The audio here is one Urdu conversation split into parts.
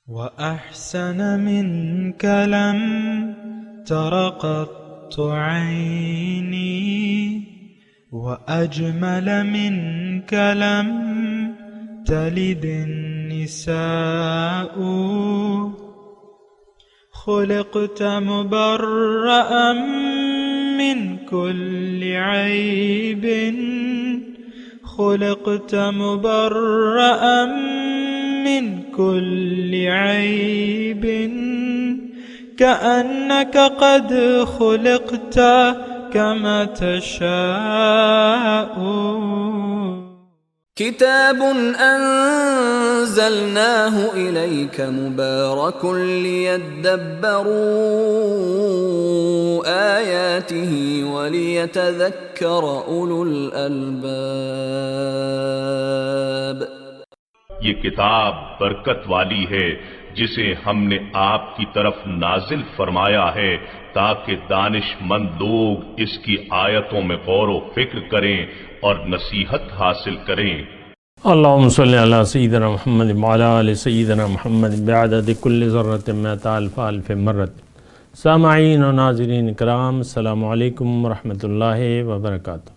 وأحسن منك لم تر قط عيني وأجمل منك لم تلد النساء خلقت مبرأ من كل عيب خلقت مبرأ من كل عيب كأنك قد خلقت كما تشاء كتاب أنزلناه إليك مبارك ليدبروا آياته وليتذكر أولو الألباب. یہ کتاب برکت والی ہے جسے ہم نے آپ کی طرف نازل فرمایا ہے تاکہ دانش مند لوگ اس کی آیتوں میں غور و فکر کریں اور نصیحت حاصل کریں. اللہم صلی علی سیدنا محمد وعلی آل سیدنا محمد بعدد کل ذرۃ مئۃ الف الف مرۃ. سامعین و ناظرین کرام، السلام علیکم ورحمۃ اللہ وبرکاتہ.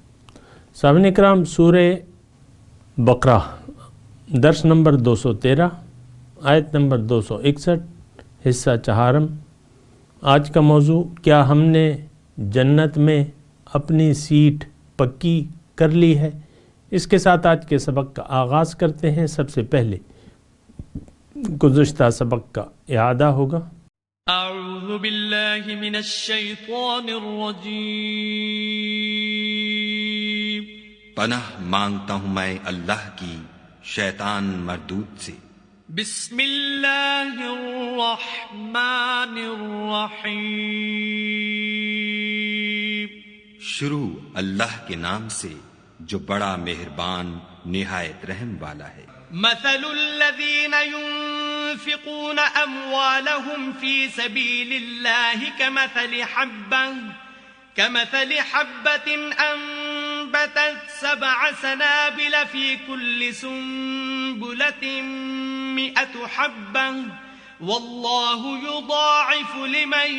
سامعین کرام، سورہ بقرہ درس نمبر 213 آیت نمبر 261 حصہ چہارم. آج کا موضوع، کیا ہم نے جنت میں اپنی سیٹ پکی کر لی ہے؟ اس کے ساتھ آج کے سبق کا آغاز کرتے ہیں. سب سے پہلے گزشتہ سبق کا اعادہ ہوگا. اعوذ باللہ من الشیطان الرجیم. پناہ مانگتا ہوں میں اللہ کی شیطان مردود سے. بسم اللہ الرحمن الرحیم. شروع اللہ کے نام سے جو بڑا مہربان نہایت رحم والا ہے. مثل الذین ينفقون اموالهم في سبيل الله كمثل حبة أنبتت 7 سنابل في كل سنبلة 100 حبة والله يضاعف لمن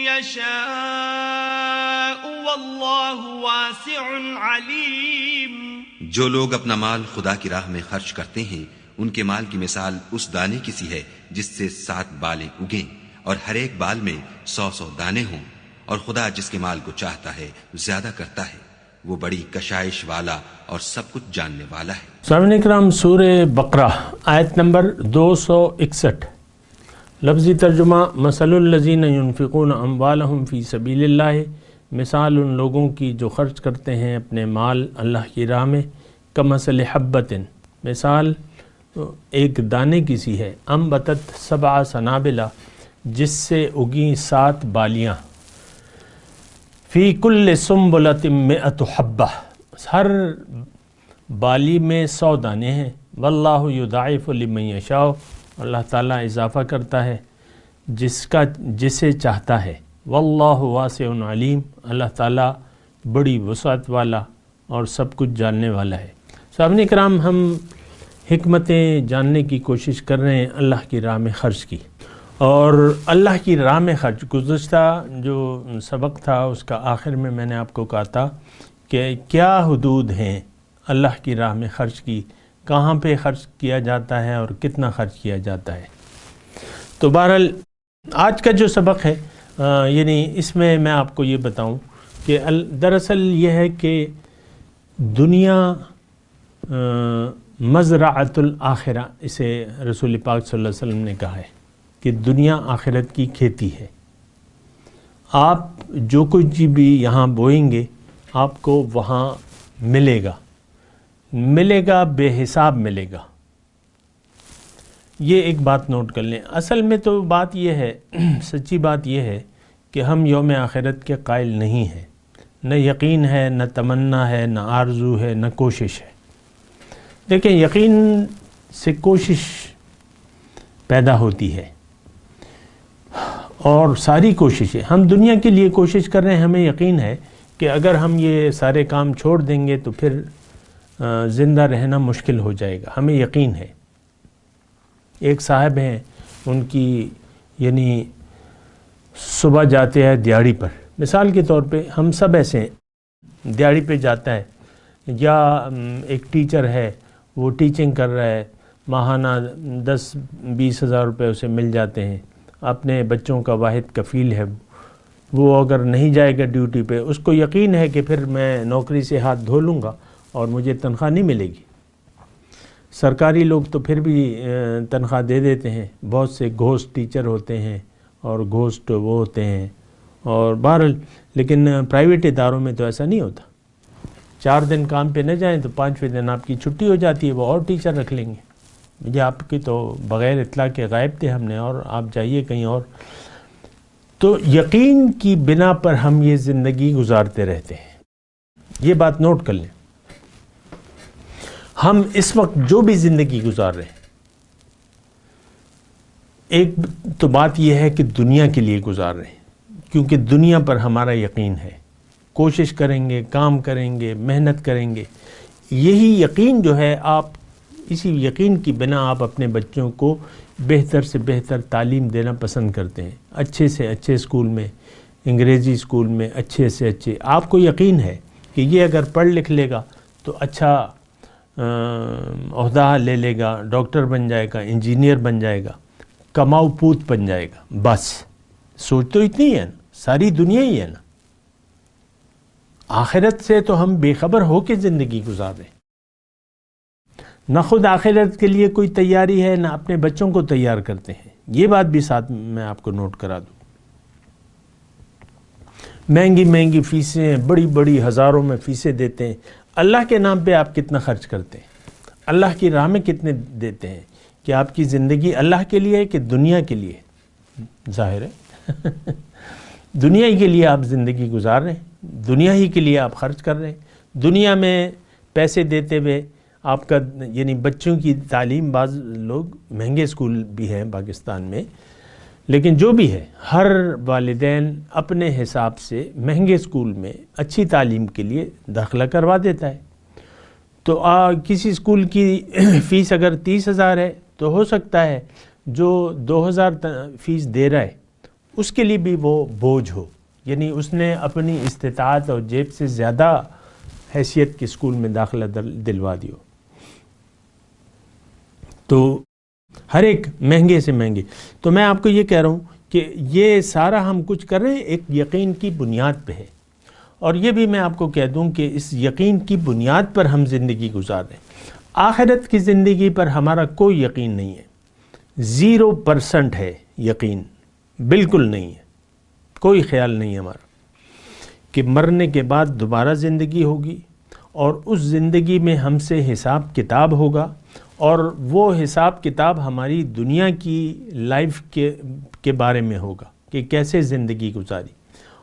يشاء والله واسع عليم. جو لوگ اپنا مال خدا کی راہ میں خرچ کرتے ہیں ان کے مال کی مثال اس دانے کی سی ہے جس سے 7 بالیں اگیں اور ہر ایک بال میں 100 دانے ہوں، اور خدا جس کے مال کو چاہتا ہے زیادہ کرتا ہے. وہ بڑی کشائش والا اور سب کچھ جاننے والا ہے. سامعین کرام، سورہ بقرہ آیت نمبر 261. لفظی ترجمہ: مثل الذین ينفقون اموالهم فی سبیل اللہ، مثال ان لوگوں کی جو خرچ کرتے ہیں اپنے مال اللہ کی راہ میں. کمثل حبۃ، مثال ایک دانے کی سی ہے. انبتت 7 سنابل، جس سے اگیں 7 بالیاں. فی کل سنبلۃ 100 حبہ، ہر بالی میں 100 دانے ہیں. واللہ یضاعف لمن یشاء، اللہ تعالیٰ اضافہ کرتا ہے جسے چاہتا ہے. واللہ واسع علیم، اللہ تعالیٰ بڑی وسعت والا اور سب کچھ جاننے والا ہے. سامعین کرام، ہم حکمتیں جاننے کی کوشش کر رہے ہیں اللہ کی راہ میں خرچ کی. اور اللہ کی راہ میں خرچ، گزشتہ جو سبق تھا اس کا آخر میں نے آپ کو کہا تھا کہ کیا حدود ہیں اللہ کی راہ میں خرچ کی، کہاں پہ خرچ کیا جاتا ہے اور کتنا خرچ کیا جاتا ہے. تو بہرحال آج کا جو سبق ہے یعنی اس میں میں آپ کو یہ بتاؤں کہ دراصل یہ ہے کہ دنیا مزرعۃ الآخرہ، اسے رسول پاک صلی اللہ علیہ وسلم نے کہا ہے کہ دنیا آخرت کی کھیتی ہے. آپ جو کچھ بھی یہاں بوئیں گے آپ کو وہاں ملے گا بے حساب ملے گا. یہ ایک بات نوٹ کر لیں. اصل میں تو بات یہ ہے، سچی بات یہ ہے کہ ہم یوم آخرت کے قائل نہیں ہیں. نہ یقین ہے، نہ تمنا ہے، نہ آرزو ہے، نہ کوشش ہے. دیکھیں، یقین سے کوشش پیدا ہوتی ہے اور ساری کوششیں ہم دنیا کے لیے کوشش کر رہے ہیں. ہمیں یقین ہے کہ اگر ہم یہ سارے کام چھوڑ دیں گے تو پھر زندہ رہنا مشکل ہو جائے گا. ہمیں یقین ہے. ایک صاحب ہیں ان کی یعنی صبح جاتے ہیں دیہڑی پر، مثال کے طور پہ ہم سب ایسے ہیں، دیہڑی پہ جاتا ہے، یا ایک ٹیچر ہے وہ ٹیچنگ کر رہا ہے، ماہانہ 10-20 ہزار روپے اسے مل جاتے ہیں، اپنے بچوں کا واحد کفیل ہے، وہ اگر نہیں جائے گا ڈیوٹی پہ اس کو یقین ہے کہ پھر میں نوکری سے ہاتھ دھو لوں گا اور مجھے تنخواہ نہیں ملے گی۔ سرکاری لوگ تو پھر بھی تنخواہ دے دیتے ہیں، بہت سے گھوسٹ ٹیچر ہوتے ہیں اور گھوسٹ وہ ہوتے ہیں، اور بہرحال لیکن پرائیویٹ اداروں میں تو ایسا نہیں ہوتا، 4 دن کام پہ نہ جائیں تو 5ویں دن آپ کی چھٹی ہو جاتی ہے، وہ اور ٹیچر رکھ لیں گے، یہ آپ کی تو بغیر اطلاع کے غائب تھے ہم نے اور آپ جائیے کہیں اور۔ تو یقین کی بنا پر ہم یہ زندگی گزارتے رہتے ہیں، یہ بات نوٹ کر لیں۔ ہم اس وقت جو بھی زندگی گزار رہے ہیں، ایک تو بات یہ ہے کہ دنیا کے لیے گزار رہے ہیں، کیونکہ دنیا پر ہمارا یقین ہے، کوشش کریں گے، کام کریں گے، محنت کریں گے، یہی یقین جو ہے آپ اسی یقین کی بنا آپ اپنے بچوں کو بہتر سے بہتر تعلیم دینا پسند کرتے ہیں، اچھے سے اچھے اسکول میں، انگریزی اسکول میں اچھے سے اچھے، آپ کو یقین ہے کہ یہ اگر پڑھ لکھ لے گا تو اچھا عہدہ لے لے گا، ڈاکٹر بن جائے گا، انجینئر بن جائے گا، کماؤ پوت بن جائے گا، بس سوچ تو اتنی ہے نا، ساری دنیا ہی ہے نا۔ آخرت سے تو ہم بے خبر ہو کے زندگی گزار رہے ہیں، نہ خود آخرت کے لیے کوئی تیاری ہے، نہ اپنے بچوں کو تیار کرتے ہیں، یہ بات بھی ساتھ میں آپ کو نوٹ کرا دوں۔ مہنگی مہنگی فیسیں، بڑی بڑی ہزاروں میں فیسیں دیتے ہیں، اللہ کے نام پہ آپ کتنا خرچ کرتے ہیں؟ اللہ کی راہ میں کتنے دیتے ہیں؟ کہ آپ کی زندگی اللہ کے لیے ہے کہ دنیا کے لیے؟ ظاہر ہے دنیا ہی کے لیے آپ زندگی گزار رہے ہیں، دنیا ہی کے لیے آپ خرچ کر رہے ہیں، دنیا میں پیسے دیتے ہوئے آپ کا یعنی بچوں کی تعلیم، بعض لوگ مہنگے اسکول بھی ہیں پاکستان میں، لیکن جو بھی ہے ہر والدین اپنے حساب سے مہنگے اسکول میں اچھی تعلیم کے لیے داخلہ کروا دیتا ہے۔ تو کسی اسکول کی فیس اگر 30,000 ہے تو ہو سکتا ہے جو 2,000 فیس دے رہا ہے اس کے لیے بھی وہ بوجھ ہو، یعنی اس نے اپنی استطاعت اور جیب سے زیادہ حیثیت کے اسکول میں داخلہ دلوا دیو۔ تو ہر ایک مہنگے سے مہنگے، تو میں آپ کو یہ کہہ رہا ہوں کہ یہ سارا ہم کچھ کر رہے ہیں ایک یقین کی بنیاد پہ ہے، اور یہ بھی میں آپ کو کہہ دوں کہ اس یقین کی بنیاد پر ہم زندگی گزار رہے ہیں۔ آخرت کی زندگی پر ہمارا کوئی یقین نہیں ہے، 0% ہے یقین، بالکل نہیں ہے، کوئی خیال نہیں ہے ہمارا کہ مرنے کے بعد دوبارہ زندگی ہوگی اور اس زندگی میں ہم سے حساب کتاب ہوگا، اور وہ حساب کتاب ہماری دنیا کی لائف کے بارے میں ہوگا کہ کیسے زندگی گزاری،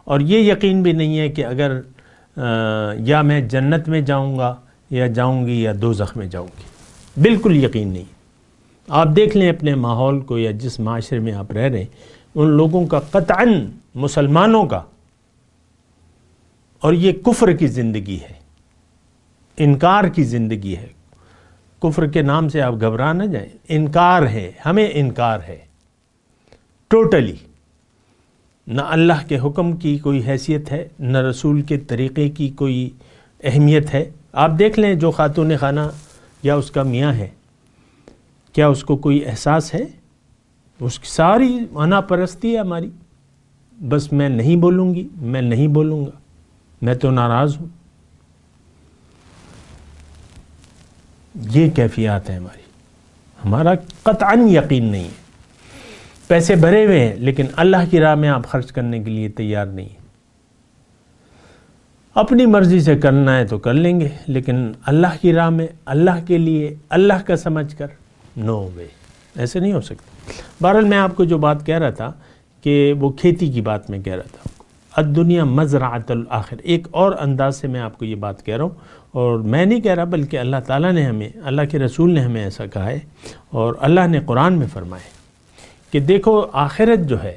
اور یہ یقین بھی نہیں ہے کہ اگر یا میں جنت میں جاؤں گا یا جاؤں گی یا دوزخ میں جاؤں گی، بالکل یقین نہیں۔ آپ دیکھ لیں اپنے ماحول کو یا جس معاشرے میں آپ رہ رہے ہیں، ان لوگوں کا قطعاً مسلمانوں کا، اور یہ کفر کی زندگی ہے، انکار کی زندگی ہے، کفر کے نام سے آپ گھبرا نہ جائیں، انکار ہے، ہمیں انکار ہے ٹوٹلی، نہ اللہ کے حکم کی کوئی حیثیت ہے، نہ رسول کے طریقے کی کوئی اہمیت ہے۔ آپ دیکھ لیں جو خاتون خانہ یا اس کا میاں ہے، کیا اس کو کوئی احساس ہے؟ اس کی ساری انا پرستی ہے ہماری، بس میں نہیں بولوں گی، میں نہیں بولوں گا، میں تو ناراض ہوں، یہ کیفیات ہے ہماری، ہمارا قطعاً یقین نہیں ہے۔ پیسے بھرے ہوئے ہیں لیکن اللہ کی راہ میں آپ خرچ کرنے کے لیے تیار نہیں ہیں، اپنی مرضی سے کرنا ہے تو کر لیں گے، لیکن اللہ کی راہ میں، اللہ کے لیے، اللہ کا سمجھ کر، نو وے، ایسے نہیں ہو سکتا۔ بہرحال میں آپ کو جو بات کہہ رہا تھا کہ وہ کھیتی کی بات میں کہہ رہا تھا، الدنیا مزرعۃ الآخر، ایک اور انداز سے میں آپ کو یہ بات کہہ رہا ہوں، اور میں نہیں کہہ رہا بلکہ اللہ تعالیٰ نے ہمیں، اللہ کے رسول نے ہمیں ایسا کہا ہے، اور اللہ نے قرآن میں فرمایا ہے کہ دیکھو آخرت جو ہے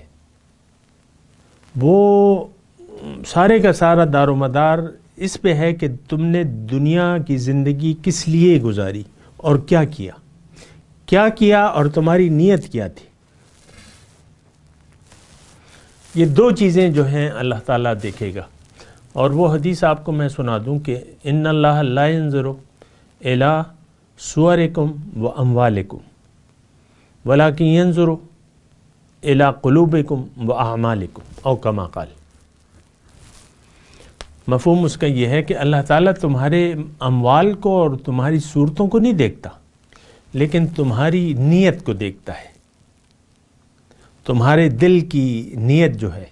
وہ سارے کا سارا دار و مدار اس پہ ہے کہ تم نے دنیا کی زندگی کس لیے گزاری اور کیا کیا اور تمہاری نیت کیا تھی، یہ دو چیزیں جو ہیں اللہ تعالیٰ دیکھے گا. اور وہ حدیث آپ کو میں سنا دوں کہ ان اللہ لا ينظر الی صورکم و اموالکم ولکن ينظر الی قلوبکم و اعمالکم او کما قال. مفہوم اس کا یہ ہے کہ اللہ تعالیٰ تمہارے اموال کو اور تمہاری صورتوں کو نہیں دیکھتا، لیکن تمہاری نیت کو دیکھتا ہے. تمہارے دل کی نیت جو ہے،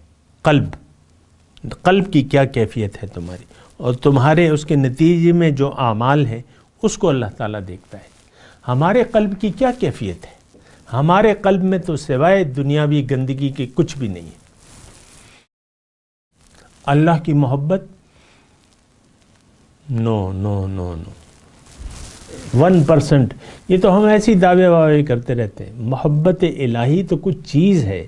قلب کی کیا کیفیت ہے تمہاری، اور تمہارے اس کے نتیجے میں جو اعمال ہیں اس کو اللہ تعالیٰ دیکھتا ہے. ہمارے قلب کی کیا کیفیت ہے؟ ہمارے قلب میں تو سوائے دنیاوی گندگی کے کچھ بھی نہیں ہے. اللہ کی محبت نو 1%. یہ تو ہم ایسی دعوے واوے کرتے رہتے ہیں. محبت الہی تو کچھ چیز ہے،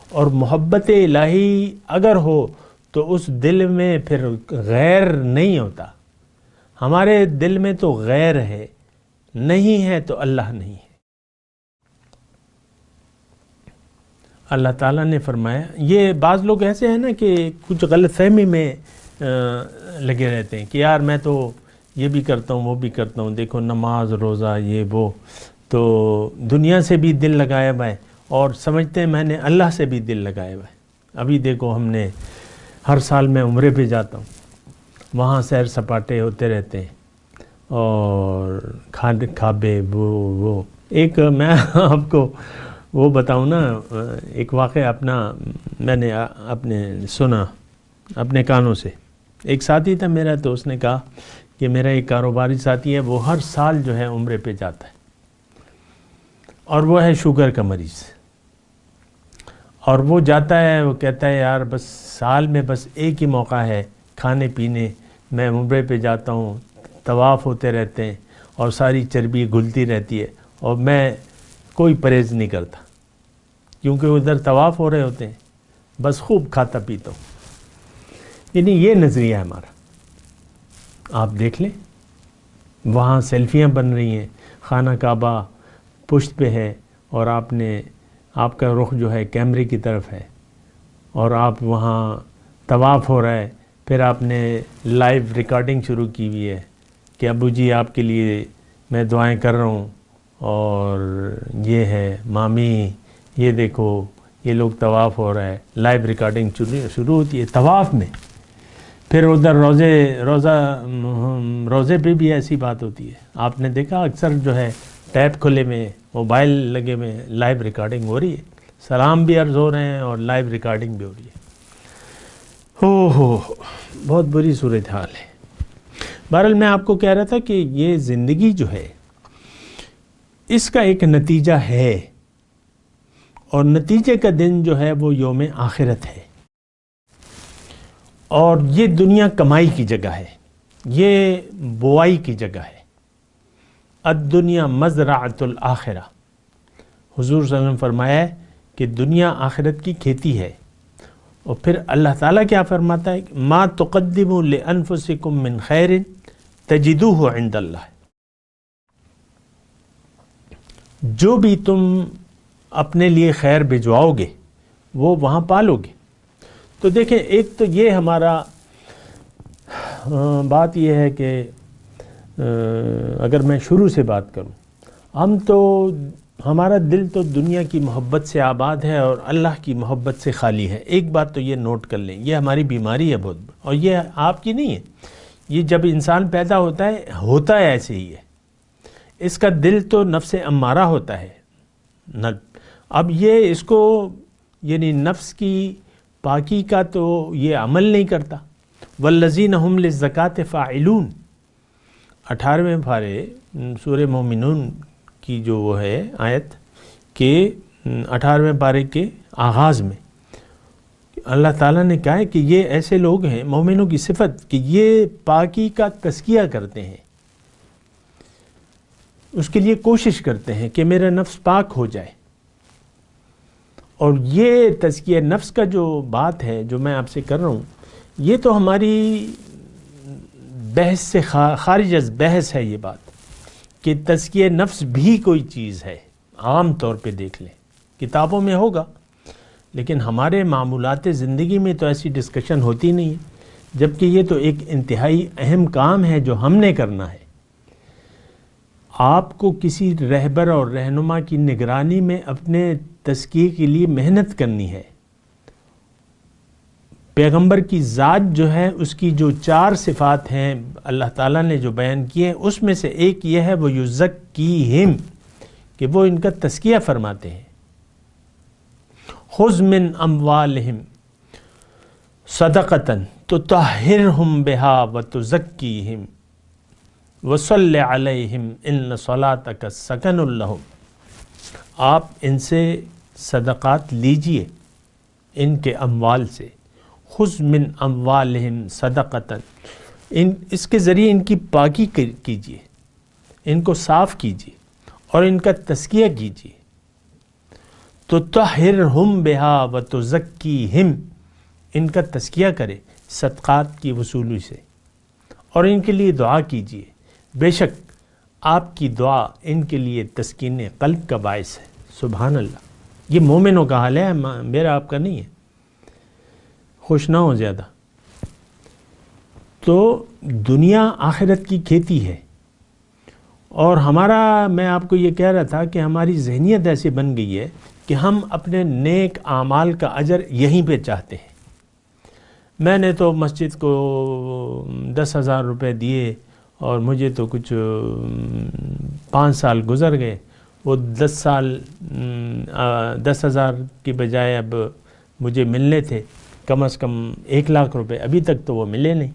اور محبت الہی اگر ہو تو اس دل میں پھر غیر نہیں ہوتا. ہمارے دل میں تو غیر ہے، نہیں ہے تو اللہ نہیں ہے. اللہ تعالیٰ نے فرمایا، یہ بعض لوگ ایسے ہیں نا کہ کچھ غلط فہمی میں لگے رہتے ہیں کہ یار میں تو یہ بھی کرتا ہوں وہ بھی کرتا ہوں، دیکھو نماز روزہ یہ وہ، تو دنیا سے بھی دل لگایا ہوا ہے اور سمجھتے ہیں میں نے اللہ سے بھی دل لگایا ہوا ہے. ابھی دیکھو ہم نے ہر سال میں عمرے پہ جاتا ہوں، وہاں سیر سپاٹے ہوتے رہتے ہیں اور کھابے وہ ایک میں آپ کو وہ بتاؤں نا، ایک واقعہ اپنا میں نے اپنے سنا اپنے کانوں سے. ایک ساتھی تھا میرا، تو اس نے کہا کہ میرا ایک کاروباری ساتھی ہے، وہ ہر سال جو ہے عمرے پہ جاتا ہے، اور وہ ہے شوگر کا مریض. اور وہ جاتا ہے، وہ کہتا ہے یار بس سال میں بس ایک ہی موقع ہے کھانے پینے، میں عمرے پہ جاتا ہوں، طواف ہوتے رہتے ہیں اور ساری چربی گھلتی رہتی ہے، اور میں کوئی پرہیز نہیں کرتا کیونکہ ادھر طواف ہو رہے ہوتے ہیں، بس خوب کھاتا پیتا ہوں. یعنی یہ نظریہ ہے ہمارا. آپ دیکھ لیں وہاں سیلفیاں بن رہی ہیں، خانہ کعبہ پشت پہ ہے اور آپ کا رخ جو ہے کیمرے کی طرف ہے، اور آپ وہاں طواف ہو رہا ہے، پھر آپ نے لائیو ریکارڈنگ شروع کی ہوئی ہے کہ ابو جی آپ کے لیے میں دعائیں کر رہا ہوں، اور یہ ہے مامی یہ دیکھو یہ لوگ طواف ہو رہا ہے. لائیو ریکارڈنگ شروع ہوتی ہے طواف میں. پھر ادھر روزے پہ بھی ایسی بات ہوتی ہے. آپ نے دیکھا اکثر جو ہے ٹیپ کھلے میں، موبائل لگے میں، لائیو ریکارڈنگ ہو رہی ہے، سلام بھی عرض ہو رہے ہیں اور لائیو ریکارڈنگ بھی ہو رہی ہے. ہو بہت بری صورتحال ہے. بہرحال میں آپ کو کہہ رہا تھا کہ یہ زندگی جو ہے اس کا ایک نتیجہ ہے، اور نتیجے کا دن جو ہے وہ یوم آخرت ہے. اور یہ دنیا کمائی کی جگہ ہے، یہ بوائی کی جگہ ہے. الدنیا مزرعۃ الآخرہ. حضور صلی اللہ علیہ وسلم فرمایا ہے کہ دنیا آخرت کی کھیتی ہے. اور پھر اللہ تعالیٰ کیا فرماتا ہے؟ ما تقدموا لانفسکم من خیر تجدوہ عند اللہ. جو بھی تم اپنے لیے خیر بھجواؤ گے وہ وہاں پالو گے. تو دیکھیں، ایک تو یہ ہمارا بات یہ ہے کہ اگر میں شروع سے بات کروں، ہمارا دل تو دنیا کی محبت سے آباد ہے اور اللہ کی محبت سے خالی ہے. ایک بات تو یہ نوٹ کر لیں، یہ ہماری بیماری ہے بہت، اور یہ آپ کی نہیں ہے. یہ جب انسان پیدا ہوتا ہے ایسے ہی ہے. اس کا دل تو نفس امارہ ہوتا ہے. اب یہ اس کو یعنی نفس کی پاکی کا تو یہ عمل نہیں کرتا. والذین ہم للزکاۃ فاعلون، 18ویں پارے سورہ مومنون کی جو وہ ہے آیت کہ 18ویں پارے کے آغاز میں اللہ تعالیٰ نے کہا ہے کہ یہ ایسے لوگ ہیں، مومنوں کی صفت، کہ یہ پاکی کا تزکیہ کرتے ہیں، اس کے لیے کوشش کرتے ہیں کہ میرا نفس پاک ہو جائے. اور یہ تزکیہ نفس کا جو بات ہے جو میں آپ سے کر رہا ہوں، یہ تو ہماری بحث سے خارج از بحث ہے یہ بات کہ تزکیہ نفس بھی کوئی چیز ہے. عام طور پہ دیکھ لیں، کتابوں میں ہوگا لیکن ہمارے معمولات زندگی میں تو ایسی ڈسکشن ہوتی نہیں ہے، جبکہ یہ تو ایک انتہائی اہم کام ہے جو ہم نے کرنا ہے۔ آپ کو کسی رہبر اور رہنما کی نگرانی میں اپنے تزکیے کے لیے محنت کرنی ہے۔ پیغمبر کی ذات جو ہے، اس کی جو 4 صفات ہیں اللہ تعالیٰ نے جو بیان کی ہیں، اس میں سے ایک یہ ہے وہ یزکیہم، کہ وہ ان کا تزکیہ فرماتے ہیں۔ خذ من اموالہم صدقۃ تطہرہم بہا وتزکیہم وصلی علیہم ان صلاتک سکن لہم۔ آپ ان سے صدقات لیجئے، ان کے اموال سے۔ خذ من اموالہم صدقۃ، اس کے ذریعے ان کی پاکی کیجئے، ان کو صاف کیجئے اور ان کا تزکیہ کیجئے۔ تطہرہم بہا وتزکیہم، ان کا تزکیہ کرے صدقات کی وصولی سے، اور ان کے لیے دعا کیجئے، بے شک آپ کی دعا ان کے لیے تسکین قلب کا باعث ہے۔ سبحان اللہ، یہ مومنوں کا حال ہے، میرا آپ کا نہیں ہے، خوش نہ ہو زیادہ۔ تو دنیا آخرت کی کھیتی ہے، اور میں آپ کو یہ کہہ رہا تھا کہ ہماری ذہنیت ایسی بن گئی ہے کہ ہم اپنے نیک اعمال کا اجر یہیں پہ چاہتے ہیں۔ میں نے تو مسجد کو 10,000 روپے دیے اور مجھے تو کچھ 5 سال گزر گئے، وہ 10,000 کی بجائے اب مجھے ملنے تھے کم از کم 1 لاکھ روپے، ابھی تک تو وہ ملے نہیں،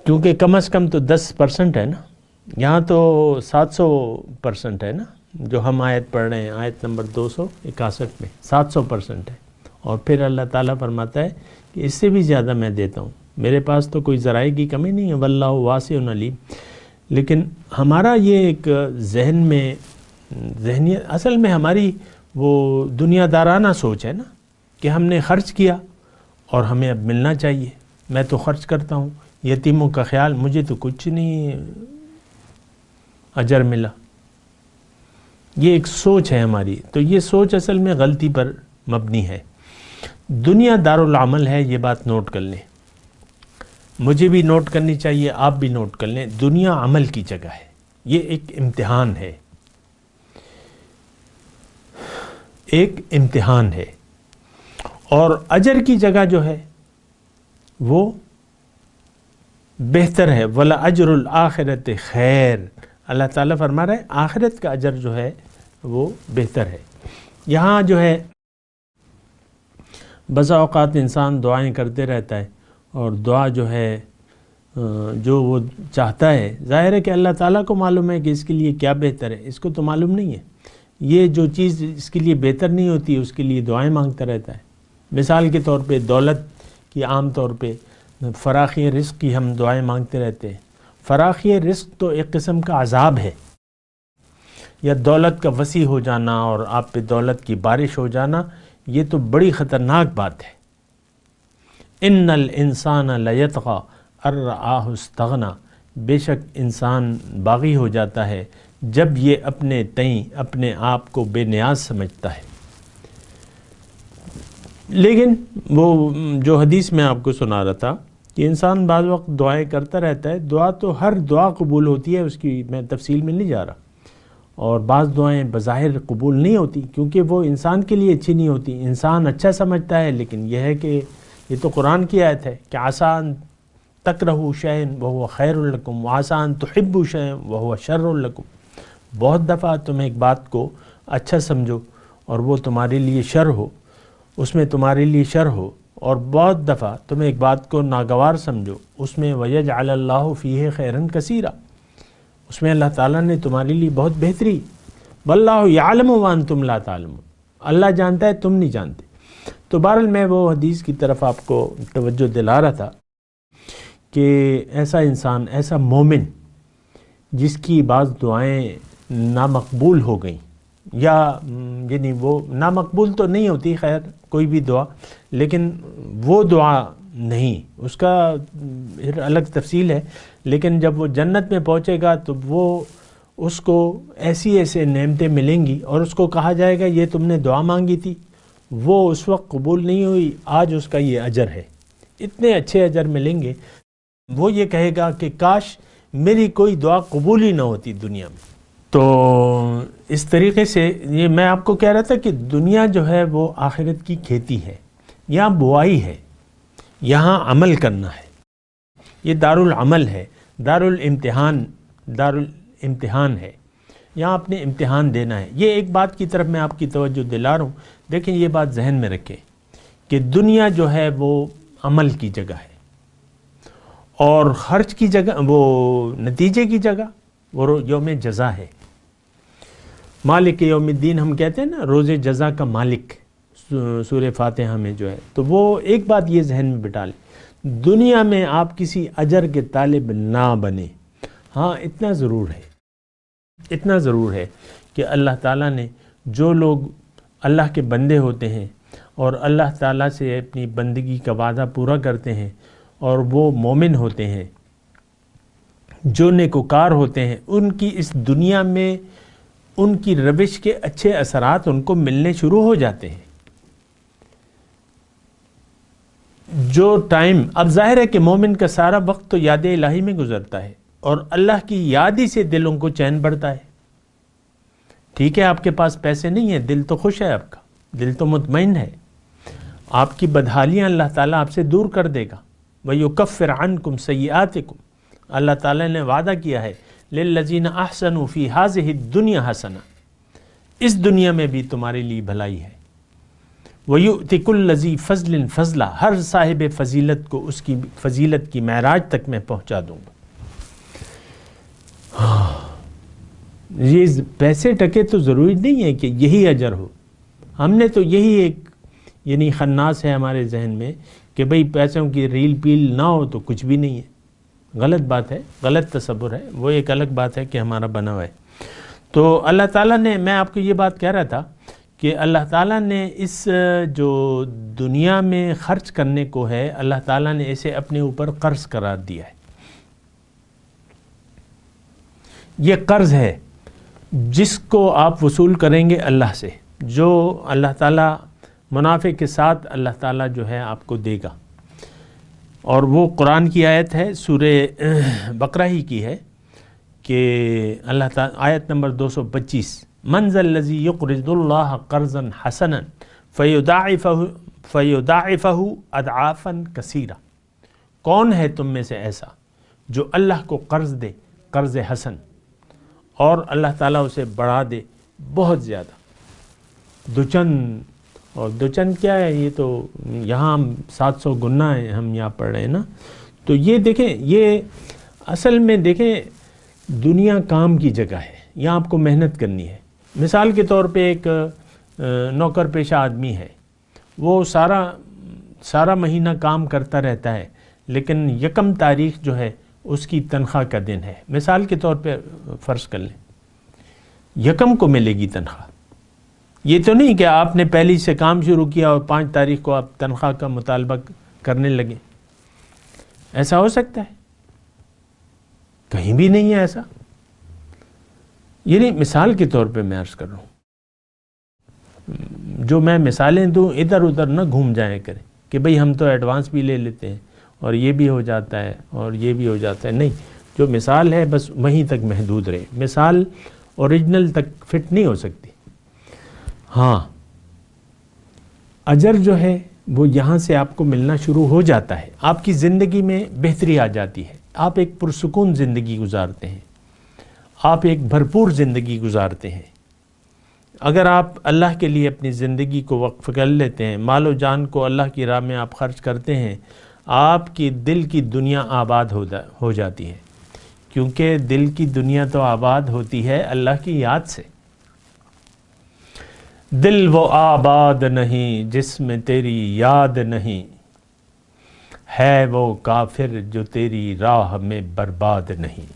کیونکہ کم از کم تو 10% ہے نا، یہاں تو 700% ہے نا، جو ہم آیت پڑھ رہے ہیں، آیت نمبر 261 میں 700% ہے، اور پھر اللہ تعالیٰ فرماتا ہے کہ اس سے بھی زیادہ میں دیتا ہوں، میرے پاس تو کوئی ذرائع کی کمی نہیں ہے، واللہ واسع علیم۔ لیکن ہمارا یہ ایک ذہن میں ذہنیت، اصل میں ہماری وہ دنیا دارانہ سوچ ہے نا، کہ ہم نے خرچ کیا اور ہمیں اب ملنا چاہیے، میں تو خرچ کرتا ہوں، یتیموں کا خیال، مجھے تو کچھ نہیں اجر ملا۔ یہ ایک سوچ ہے ہماری، تو یہ سوچ اصل میں غلطی پر مبنی ہے۔ دنیا دارالعمل ہے، یہ بات نوٹ کر لیں، مجھے بھی نوٹ کرنی چاہیے، آپ بھی نوٹ کر لیں، دنیا عمل کی جگہ ہے، یہ ایک امتحان ہے، ایک امتحان ہے، اور اجر کی جگہ جو ہے وہ بہتر ہے، وَلَأَجْرُ الْآخِرَةِ خیر، اللہ تعالیٰ فرما رہا ہے آخرت کا اجر جو ہے وہ بہتر ہے۔ یہاں جو ہے بسا اوقات انسان دعائیں کرتے رہتا ہے، اور دعا جو ہے جو وہ چاہتا ہے، ظاہر ہے کہ اللہ تعالیٰ کو معلوم ہے کہ اس کے لیے کیا بہتر ہے، اس کو تو معلوم نہیں ہے، یہ جو چیز اس کے لیے بہتر نہیں ہوتی اس کے لیے دعائیں مانگتا رہتا ہے۔ مثال کے طور پہ دولت کی، عام طور پہ فراخی رزق کی ہم دعائیں مانگتے رہتے ہیں۔ فراخی رزق تو ایک قسم کا عذاب ہے، یا دولت کا وسیع ہو جانا اور آپ پہ دولت کی بارش ہو جانا، یہ تو بڑی خطرناک بات ہے۔ ان الانسان لیطغی ان رآہ استغنی، بے شک انسان باغی ہو جاتا ہے جب یہ اپنے تئیں اپنے آپ کو بے نیاز سمجھتا ہے۔ لیکن وہ جو حدیث میں آپ کو سنا رہا تھا کہ انسان بعض وقت دعائیں کرتا رہتا ہے، دعا تو ہر دعا قبول ہوتی ہے، اس کی میں تفصیل میں نہیں جا رہا، اور بعض دعائیں بظاہر قبول نہیں ہوتی کیونکہ وہ انسان کے لیے اچھی نہیں ہوتی، انسان اچھا سمجھتا ہے، لیکن یہ ہے کہ یہ تو قرآن کی آیت ہے کہ عسیٰ ان تکرہوا شیئا وہو خیر لکم وعسیٰ ان تحبوا شیئا وہو شر لکم، بہت دفعہ تم ایک بات کو اچھا سمجھو اور وہ تمہارے لیے شر ہو، اس میں تمہارے لیے شر ہو، اور بہت دفعہ تم ایک بات کو ناگوار سمجھو، اس میں وَيَجْعَلَ اللَّهُ فِيهِ خَيْرًا كَثِيرًا، اس میں اللہ تعالیٰ نے تمہارے لیے بہت بہتری، وَاللَّهُ يَعْلَمُ وَأَنْتُمْ لَا تَعْلَمُونَ، اللہ جانتا ہے تم نہیں جانتے۔ تو بہرحال میں وہ حدیث کی طرف آپ کو توجہ دلا رہا تھا کہ ایسا انسان، ایسا مومن جس کی بعض دعائیں نامقبول ہو گئیں، یا یعنی وہ نامقبول تو نہیں ہوتی خیر کوئی بھی دعا، لیکن وہ دعا نہیں، اس کا الگ تفصیل ہے، لیکن جب وہ جنت میں پہنچے گا تو وہ اس کو ایسی ایسے نعمتیں ملیں گی، اور اس کو کہا جائے گا یہ تم نے دعا مانگی تھی، وہ اس وقت قبول نہیں ہوئی، آج اس کا یہ اجر ہے، اتنے اچھے اجر ملیں گے، وہ یہ کہے گا کہ کاش میری کوئی دعا قبول ہی نہ ہوتی دنیا میں۔ تو اس طریقے سے یہ میں آپ کو کہہ رہا تھا کہ دنیا جو ہے وہ آخرت کی کھیتی ہے، یہاں بوائی ہے، یہاں عمل کرنا ہے، یہ دارالعمل ہے، دارالامتحان ہے، یہاں اپنے امتحان دینا ہے۔ یہ ایک بات کی طرف میں آپ کی توجہ دلا رہا ہوں، دیکھیں یہ بات ذہن میں رکھیں کہ دنیا جو ہے وہ عمل کی جگہ ہے، اور خرچ کی جگہ، وہ نتیجے کی جگہ وہ یوم جزا ہے۔ مالک یوم الدین ہم کہتے ہیں نا، روز جزا کا مالک، سورہ فاتحہ میں جو ہے، تو وہ ایک بات یہ ذہن میں بٹھا لیں، دنیا میں آپ کسی اجر کے طالب نہ بنے۔ ہاں اتنا ضرور ہے کہ اللہ تعالیٰ نے جو لوگ اللہ کے بندے ہوتے ہیں اور اللہ تعالیٰ سے اپنی بندگی کا وعدہ پورا کرتے ہیں اور وہ مومن ہوتے ہیں، جو نیکوکار ہوتے ہیں، ان کی اس دنیا میں ان کی روش کے اچھے اثرات ان کو ملنے شروع ہو جاتے ہیں۔ جو ٹائم، اب ظاہر ہے کہ مومن کا سارا وقت تو یاد الہی میں گزرتا ہے اور اللہ کی یاد ہی سے دلوں کو چین بڑھتا ہے۔ ٹھیک ہے آپ کے پاس پیسے نہیں ہیں، دل تو خوش ہے، آپ کا دل تو مطمئن ہے، آپ کی بدحالیاں اللہ تعالیٰ آپ سے دور کر دے گا۔ وَيُكَفِّرْ عَنْكُمْ سَيِّئَاتِكُمْ، اللہ تعالیٰ نے وعدہ کیا ہے لِلَّذِينَ أَحْسَنُوا فِي هَذِهِ الدُّنْيَا حَسَنَةً، اس دنیا میں بھی تمہارے لیے بھلائی ہے۔ وَيُؤْتِ كُلَّ ذِي فَضْلٍ فَضْلًا، ہر صاحب فضیلت کو اس کی فضیلت کی معراج تک میں پہنچا دوں گا۔ یہ پیسے ٹکے تو ضروری نہیں ہے کہ یہی اجر ہو، ہم نے تو یہی ایک یعنی خناس ہے ہمارے ذہن میں کہ بھئی پیسوں کی ریل پیل نہ ہو تو کچھ بھی نہیں ہے۔ غلط بات ہے، غلط تصور ہے، وہ ایک الگ بات ہے کہ ہمارا بنا ہوا ہے۔ تو اللہ تعالیٰ نے، میں آپ کو یہ بات کہہ رہا تھا کہ اللہ تعالیٰ نے اس جو دنیا میں خرچ کرنے کو ہے، اللہ تعالیٰ نے اسے اپنے اوپر قرض قرار دیا ہے۔ یہ قرض ہے جس کو آپ وصول کریں گے اللہ سے، جو اللہ تعالیٰ منافع کے ساتھ اللہ تعالیٰ جو ہے آپ کو دے گا۔ اور وہ قرآن کی آیت ہے، سورہ بقرہ ہی کی ہے کہ اللہ تعالیٰ، آیت نمبر 225، من ذا الذی یقرض اللہ قرضا حسنا فیضاعفہ اضعافا کثیرہ، کون ہے تم میں سے ایسا جو اللہ کو قرض دے، قرض حسن، اور اللہ تعالیٰ اسے بڑھا دے بہت زیادہ، دوچند، اور دوچند کیا ہے، یہ تو یہاں 700 گنا ہے ہم یہاں پڑھ رہے ہیں نا۔ تو یہ دیکھیں، یہ اصل میں دیکھیں دنیا کام کی جگہ ہے، یہاں آپ کو محنت کرنی ہے۔ مثال کے طور پہ ایک نوکر پیشہ آدمی ہے، وہ سارا مہینہ کام کرتا رہتا ہے، لیکن یکم تاریخ جو ہے اس کی تنخواہ کا دن ہے، مثال کے طور پہ فرض کر لیں، یکم کو ملے گی تنخواہ۔ یہ تو نہیں کہ آپ نے پہلی سے کام شروع کیا اور 5 تاریخ کو آپ تنخواہ کا مطالبہ کرنے لگے، ایسا ہو سکتا ہے؟ کہیں بھی نہیں ہے ایسا۔ یعنی مثال کے طور پہ میں عرض کر رہا ہوں، جو میں مثالیں دوں ادھر ادھر نہ گھوم جائیں کریں کہ بھئی ہم تو ایڈوانس بھی لے لیتے ہیں اور یہ بھی ہو جاتا ہے اور یہ بھی ہو جاتا ہے، نہیں، جو مثال ہے بس وہیں تک محدود رہے، مثال اوریجنل تک فٹ نہیں ہو سکتی۔ ہاں اجر جو ہے وہ یہاں سے آپ کو ملنا شروع ہو جاتا ہے، آپ کی زندگی میں بہتری آ جاتی ہے، آپ ایک پرسکون زندگی گزارتے ہیں، آپ ایک بھرپور زندگی گزارتے ہیں۔ اگر آپ اللہ کے لیے اپنی زندگی کو وقف کر لیتے ہیں، مال و جان کو اللہ کی راہ میں آپ خرچ کرتے ہیں، آپ کی دل کی دنیا آباد ہو جاتی ہے، کیونکہ دل کی دنیا تو آباد ہوتی ہے اللہ کی یاد سے۔ دل وہ آباد نہیں جس میں تیری یاد نہیں، ہے وہ کافر جو تیری راہ میں برباد نہیں۔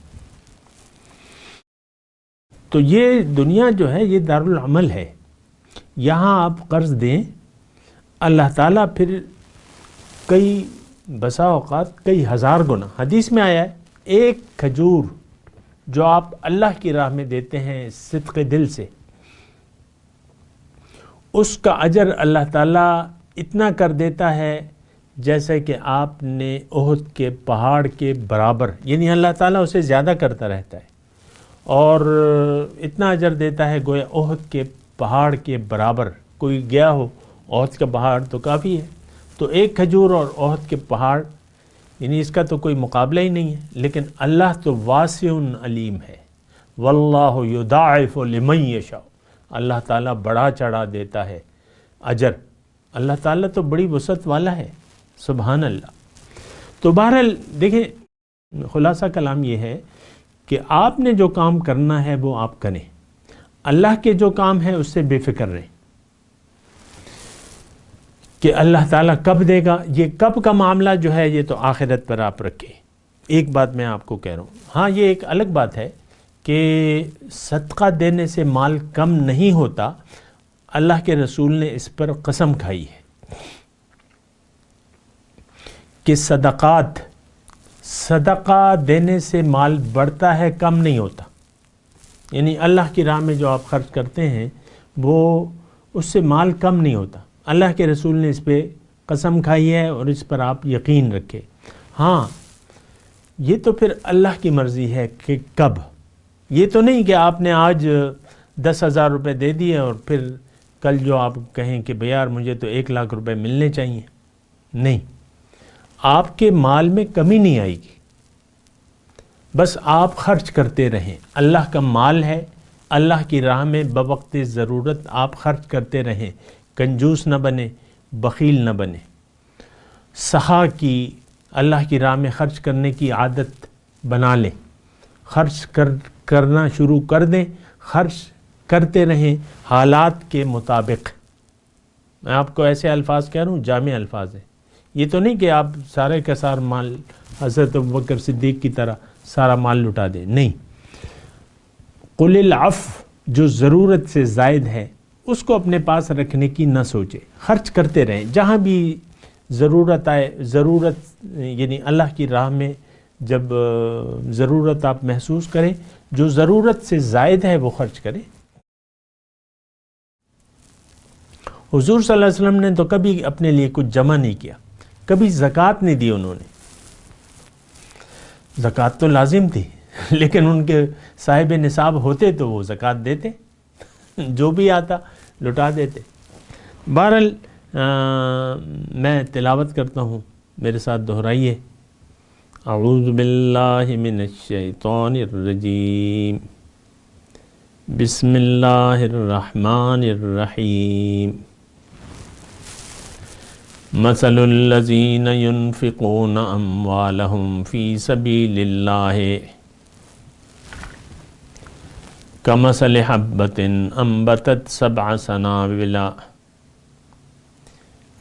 تو یہ دنیا جو ہے یہ دارالعمل ہے، یہاں آپ قرض دیں، اللہ تعالیٰ پھر کئی بسا اوقات کئی ہزار گنا، حدیث میں آیا ہے ایک کھجور جو آپ اللہ کی راہ میں دیتے ہیں صدق دل سے، اس کا اجر اللہ تعالیٰ اتنا کر دیتا ہے جیسے کہ آپ نے احد کے پہاڑ کے برابر، یعنی اللہ تعالیٰ اسے زیادہ کرتا رہتا ہے اور اتنا اجر دیتا ہے گویا احد کے پہاڑ کے برابر۔ کوئی گیا ہو، احد کا پہاڑ تو کافی ہے، تو ایک کھجور اور احد کے پہاڑ، یعنی اس کا تو کوئی مقابلہ ہی نہیں ہے۔ لیکن اللہ تو واسع علیم ہے، واللہ یضاعف لمن یشاء، اللہ تعالیٰ بڑا چڑھا دیتا ہے اجر، اللہ تعالیٰ تو بڑی وسعت والا ہے، سبحان اللہ۔ تو بہرحال دیکھیں، خلاصہ کلام یہ ہے کہ آپ نے جو کام کرنا ہے وہ آپ کریں، اللہ کے جو کام ہے اس سے بے فکر رہیں کہ اللہ تعالیٰ کب دے گا۔ یہ کب کا معاملہ جو ہے یہ تو آخرت پر آپ رکھیں۔ ایک بات میں آپ کو کہہ رہا ہوں، ہاں یہ ایک الگ بات ہے کہ صدقہ دینے سے مال کم نہیں ہوتا، اللہ کے رسول نے اس پر قسم کھائی ہے کہ صدقہ دینے سے مال بڑھتا ہے، کم نہیں ہوتا۔ یعنی اللہ کی راہ میں جو آپ خرچ کرتے ہیں وہ اس سے مال کم نہیں ہوتا، اللہ کے رسول نے اس پہ قسم کھائی ہے اور اس پر آپ یقین رکھیں۔ ہاں یہ تو پھر اللہ کی مرضی ہے کہ کب، یہ تو نہیں کہ آپ نے آج 10,000 روپے دے دیے اور پھر کل جو آپ کہیں کہ بھئی یار مجھے تو 1,00,000 روپے ملنے چاہیے، نہیں، آپ کے مال میں کمی نہیں آئے گی، بس آپ خرچ کرتے رہیں۔ اللہ کا مال ہے، اللہ کی راہ میں بوقت ضرورت آپ خرچ کرتے رہیں، کنجوس نہ بنے، بخیل نہ بنے، سخا کی، اللہ کی راہ میں خرچ کرنے کی عادت بنا لیں، خرچ کرنا شروع کر دیں، خرچ کرتے رہیں حالات کے مطابق۔ میں آپ کو ایسے الفاظ کہہ رہا ہوں، جامع الفاظ ہیں، یہ تو نہیں کہ آپ سارے کا سارا مال حضرت ابوبکر صدیق کی طرح سارا مال لٹا دیں، نہیں۔ قل العفو، جو ضرورت سے زائد ہے اس کو اپنے پاس رکھنے کی نہ سوچے، خرچ کرتے رہیں جہاں بھی ضرورت آئے، ضرورت یعنی اللہ کی راہ میں جب ضرورت آپ محسوس کریں، جو ضرورت سے زائد ہے وہ خرچ کریں۔ حضور صلی اللہ علیہ وسلم نے تو کبھی اپنے لیے کچھ جمع نہیں کیا، کبھی زکوٰۃ نہیں دی انہوں نے، زکوٰۃ تو لازم تھی لیکن ان کے صاحب نصاب ہوتے تو وہ زکوٰۃ دیتے، جو بھی آتا لٹا دیتے۔ بہرحال میں تلاوت کرتا ہوں، میرے ساتھ دہرائیے۔ اعوذ باللہ من الشیطان الرجیم، بسم اللہ الرحمن الرحیم۔ مثل الذین ينفقون اموالهم فی سبیل اللہ کمثل حبۃ انبتت 7 سنابل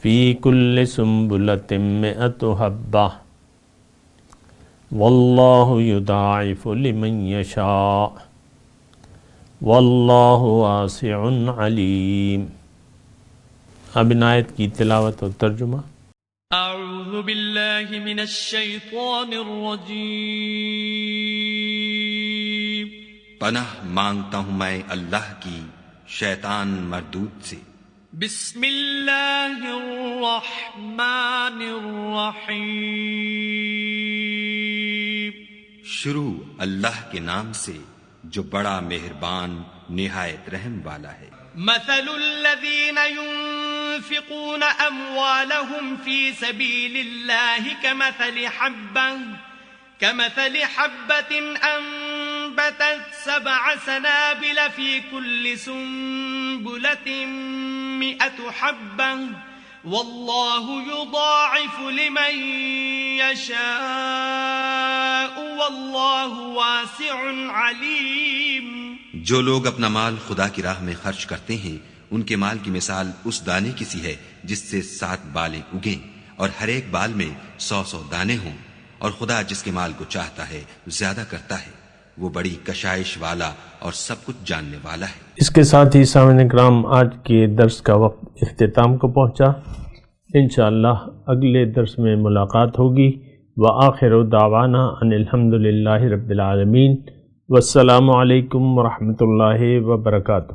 فی کل سنبلۃ 100 حبۃ واللہ یضاعف لمن یشاء واللہ واسع علیم۔ اب ان آیت کی تلاوت اور ترجمہ۔ اعوذ باللہ من الشیطان الرجیم، پناہ مانگتا ہوں میں اللہ کی شیطان مردود سے۔ بسم اللہ الرحمن الرحیم، شروع اللہ کے نام سے جو بڑا مہربان نہایت رحم والا ہے۔ مثل الذین ينفقون اموالهم في سبيل الله كمثل حبة انبتت 7 سنابل في كل سنبلة 100 حبة والله يضاعف لمن يشاء والله واسع عليم۔ جو لوگ اپنا مال خدا کی راہ میں خرچ کرتے ہیں ان کے مال کی مثال اس دانے کی سی ہے جس سے 7 بالیں اگیں اور ہر ایک بال میں 100 دانے ہوں، اور خدا جس کے مال کو چاہتا ہے زیادہ کرتا ہے، وہ بڑی کشائش والا اور سب کچھ جاننے والا ہے۔ اس کے ساتھ ہی سامعین کرام آج کے درس کا وقت اختتام کو پہنچا، انشاءاللہ اگلے درس میں ملاقات ہوگی۔ وآخر دعوانا ان الحمدللہ رب العالمین، والسلام علیکم ورحمۃ اللہ وبرکاتہ۔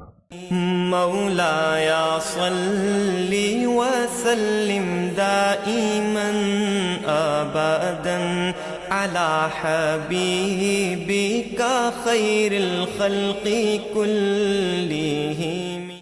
مولاي صل وسلم دائما أبدا على حبيبك خير الخلق كلهم.